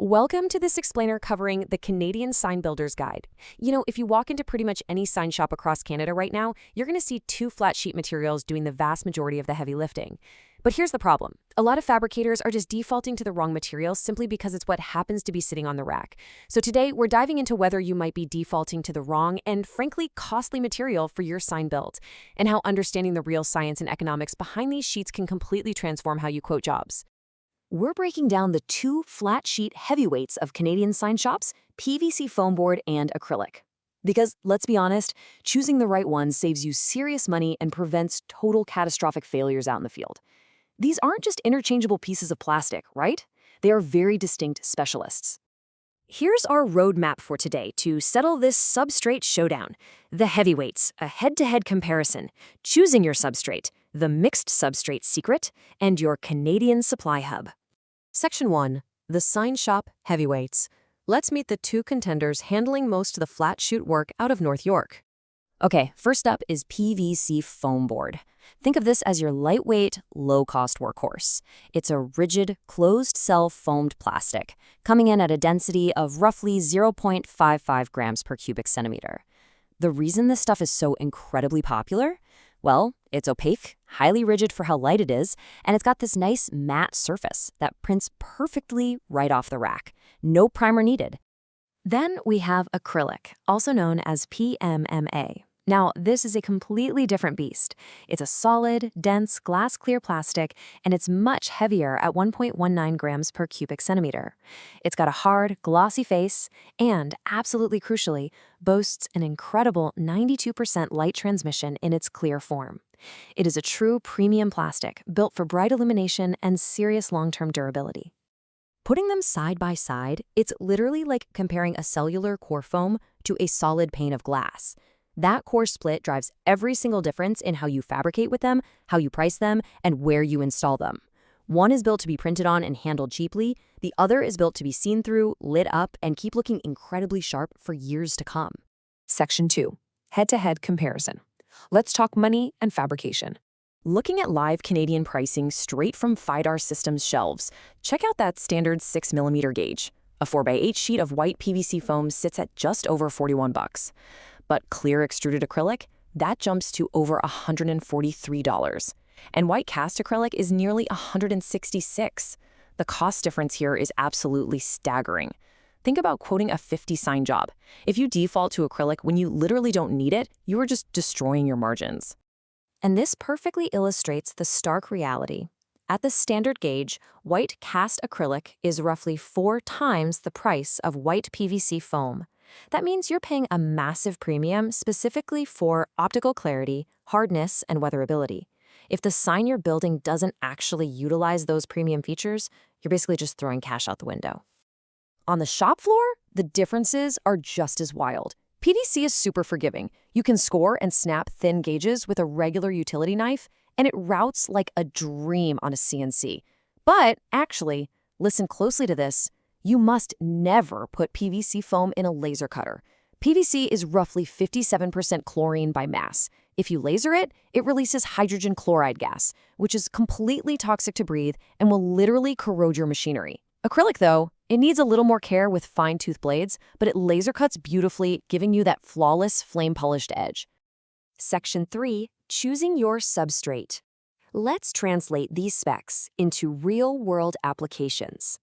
Welcome to this explainer covering the Canadian Sign Builder's Guide. If you walk into pretty much any sign shop across Canada right now, you're going to see two flat sheet materials doing the vast majority of the heavy lifting. But here's the problem. A lot of fabricators are just defaulting to the wrong material simply because it's what happens to be sitting on the rack. So today, we're diving into whether you might be defaulting to the wrong and frankly costly material for your sign build, and how understanding the real science and economics behind these sheets can completely transform how you quote jobs. We're breaking down the two flat sheet heavyweights of Canadian sign shops, PVC foam board and acrylic. Because, let's be honest, choosing the right one saves you serious money and prevents total catastrophic failures out in the field. These aren't just interchangeable pieces of plastic, right? They are very distinct specialists. Here's our roadmap for today to settle this substrate showdown. The heavyweights, a head-to-head comparison, choosing your substrate, the mixed substrate secret, and your Canadian supply hub. Section 1. The Sign Shop Heavyweights. Let's meet the two contenders handling most of the flat shoot work out of North York. Okay, first up is PVC foam board. Think of this as your lightweight, low-cost workhorse. It's a rigid, closed-cell foamed plastic, coming in at a density of roughly 0.55 grams per cubic centimeter. The reason this stuff is so incredibly popular? Well, it's opaque, highly rigid for how light it is, and it's got this nice matte surface that prints perfectly right off the rack. No primer needed. Then we have acrylic, also known as PMMA. Now, this is a completely different beast. It's a solid, dense, glass-clear plastic, and it's much heavier at 1.19 grams per cubic centimeter. It's got a hard, glossy face, and, absolutely crucially, boasts an incredible 92% light transmission in its clear form. It is a true premium plastic, built for bright illumination and serious long-term durability. Putting them side by side, it's literally like comparing a cellular core foam to a solid pane of glass. That core split drives every single difference in how you fabricate with them, how you price them, and where you install them. One is built to be printed on and handled cheaply. The other is built to be seen through, lit up, and keep looking incredibly sharp for years to come. Section 2. Head-to-head comparison. Let's talk money and fabrication. Looking at live Canadian pricing straight from FIDAR Systems shelves, check out that standard 6mm gauge. A 4x8 sheet of white PVC foam sits at just over $41. But clear extruded acrylic, that jumps to over $143. And white cast acrylic is nearly $166. The cost difference here is absolutely staggering. Think about quoting a 50 sign job. If you default to acrylic when you literally don't need it, you are just destroying your margins. And this perfectly illustrates the stark reality. At the standard gauge, white cast acrylic is roughly 4 times the price of white PVC foam. That means you're paying a massive premium specifically for optical clarity, hardness, and weatherability. If the sign you're building doesn't actually utilize those premium features, you're basically just throwing cash out the window. On the shop floor, the differences are just as wild. PVC is super forgiving. You can score and snap thin gauges with a regular utility knife, and it routes like a dream on a CNC. But actually, listen closely to this, you must never put PVC foam in a laser cutter. PVC is roughly 57% chlorine by mass. If you laser it, it releases hydrogen chloride gas, which is completely toxic to breathe and will literally corrode your machinery. Acrylic, though, it needs a little more care with fine-tooth blades, but it laser cuts beautifully, giving you that flawless, flame-polished edge. Section 3. Choosing your substrate. Let's translate these specs into real-world applications.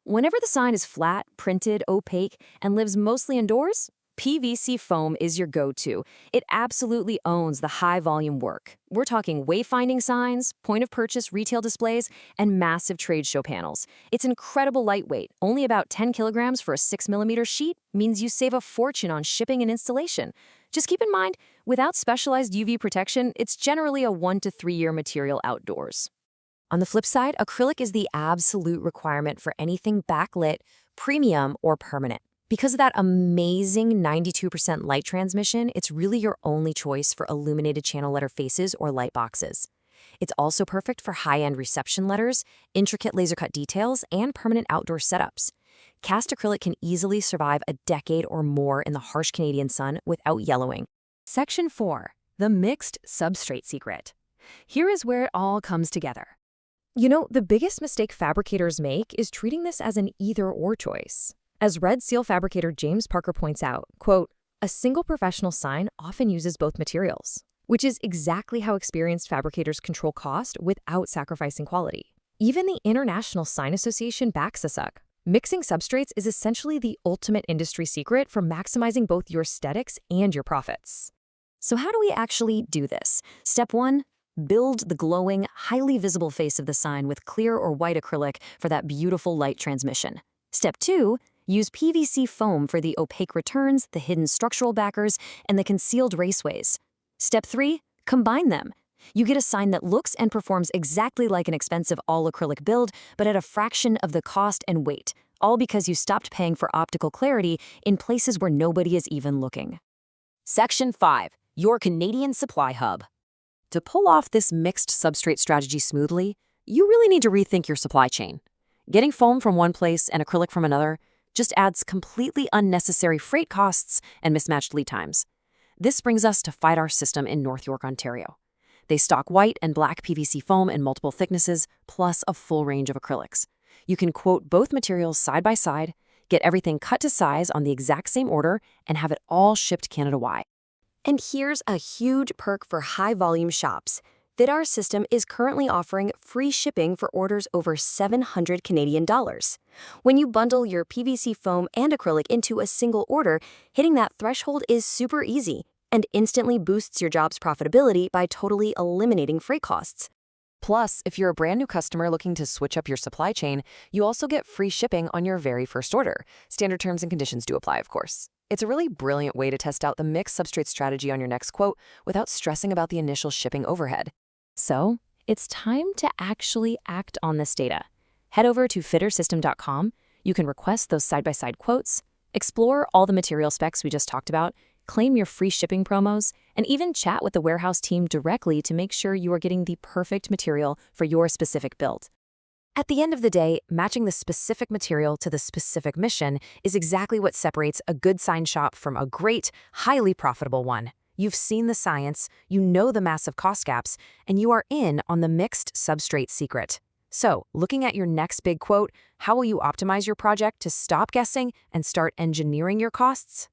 Whenever the sign is flat, printed, opaque, and lives mostly indoors, PVC foam is your go-to. It absolutely owns the high-volume work. We're talking wayfinding signs, point-of-purchase retail displays, and massive trade show panels. It's incredible lightweight. Only about 10 kilograms for a 6mm sheet means you save a fortune on shipping and installation. Just keep in mind, without specialized UV protection, it's generally a 1 to 3 year material outdoors. On the flip side, acrylic is the absolute requirement for anything backlit, premium, or permanent. Because of that amazing 92% light transmission, it's really your only choice for illuminated channel letter faces or light boxes. It's also perfect for high-end reception letters, intricate laser cut details, and permanent outdoor setups. Cast acrylic can easily survive a decade or more in the harsh Canadian sun without yellowing. Section 4. The mixed substrate secret. Here is where it all comes together. The biggest mistake fabricators make is treating this as an either-or choice. As Red Seal fabricator James Parker points out, quote, "A single professional sign often uses both materials," which is exactly how experienced fabricators control cost without sacrificing quality. Even the International Sign Association backs this up. Mixing substrates is essentially the ultimate industry secret for maximizing both your aesthetics and your profits. So how do we actually do this? Step 1, build the glowing, highly visible face of the sign with clear or white acrylic for that beautiful light transmission. Step 2, use PVC foam for the opaque returns, the hidden structural backers, and the concealed raceways. Step 3, combine them. You get a sign that looks and performs exactly like an expensive all-acrylic build, but at a fraction of the cost and weight, all because you stopped paying for optical clarity in places where nobody is even looking. Section 5. Your Canadian Supply Hub. To pull off this mixed substrate strategy smoothly, you really need to rethink your supply chain. Getting foam from one place and acrylic from another just adds completely unnecessary freight costs and mismatched lead times. This brings us to Fight Our System in North York, Ontario. They stock white and black PVC foam in multiple thicknesses, plus a full range of acrylics. You can quote both materials side by side, get everything cut to size on the exact same order, and have it all shipped Canada-wide. And here's a huge perk for high-volume shops. Fit Our System is currently offering free shipping for orders over $700 Canadian dollars. When you bundle your PVC foam and acrylic into a single order, hitting that threshold is super easy and instantly boosts your job's profitability by totally eliminating freight costs. Plus, if you're a brand new customer looking to switch up your supply chain, you also get free shipping on your very first order. Standard terms and conditions do apply, of course. It's a really brilliant way to test out the mixed substrate strategy on your next quote without stressing about the initial shipping overhead. So, it's time to actually act on this data. Head over to fittersystem.com. You can request those side-by-side quotes, explore all the material specs we just talked about, claim your free shipping promos, and even chat with the warehouse team directly to make sure you are getting the perfect material for your specific build. At the end of the day, matching the specific material to the specific mission is exactly what separates a good sign shop from a great, highly profitable one. You've seen the science, you know the massive cost gaps, and you are in on the mixed substrate secret. So, looking at your next big quote, how will you optimize your project to stop guessing and start engineering your costs?